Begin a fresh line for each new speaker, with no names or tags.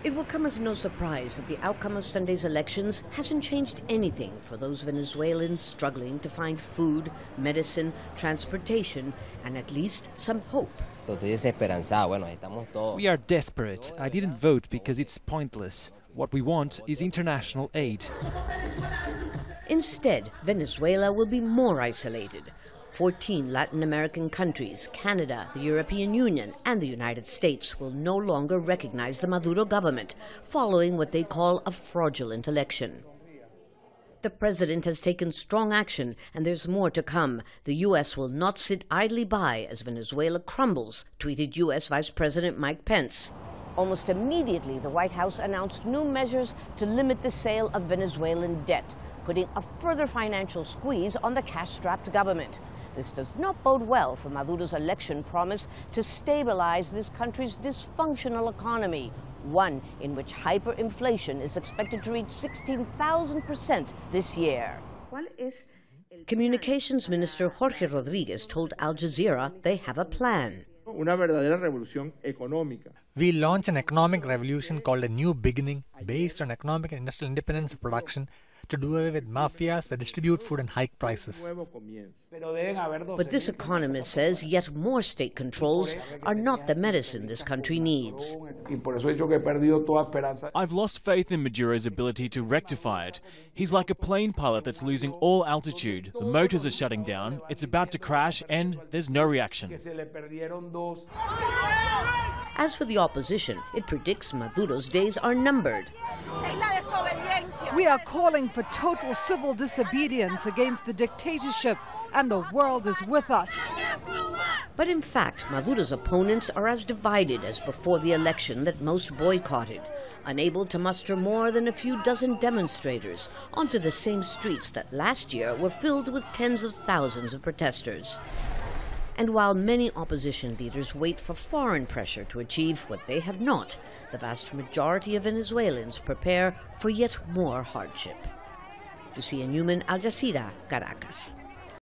It will come as no surprise that the outcome of Sunday's elections hasn't changed anything for those Venezuelans struggling to find food, medicine, transportation, and at least some hope.
We are desperate. I didn't vote because it's pointless. What we want is international aid.
Instead, Venezuela will be more isolated. 14 Latin American countries, Canada, the European Union, and the United States will no longer recognize the Maduro government, following what they call a fraudulent election. The president has taken strong action, and there's more to come. The U.S. will not sit idly by as Venezuela crumbles, tweeted U.S. Vice President Mike Pence. Almost immediately, the White House announced new measures to limit the sale of Venezuelan debt, putting a further financial squeeze on the cash-strapped government. This does not bode well for Maduro's election promise to stabilize this country's dysfunctional economy, one in which hyperinflation is expected to reach 16,000% this year. Communications Minister Jorge Rodriguez told Al Jazeera they have a plan.
We launched an economic revolution called a New Beginning, based on economic and industrial independence of production, to do away with mafias that distribute food and hike prices.
But this economist says yet more state controls are not the medicine this country needs.
I've lost faith in Maduro's ability to rectify it. He's like a plane pilot that's losing all altitude. The motors are shutting down, it's about to crash, and there's no reaction.
As for the opposition, it predicts Maduro's days are numbered.
We are calling for total civil disobedience against the dictatorship, and the world is with us.
But in fact, Maduro's opponents are as divided as before the election that most boycotted, unable to muster more than a few dozen demonstrators onto the same streets that last year were filled with tens of thousands of protesters. And while many opposition leaders wait for foreign pressure to achieve what they have not, the vast majority of Venezuelans prepare for yet more hardship. LUCIA NEWMAN, Al Jazeera, Caracas.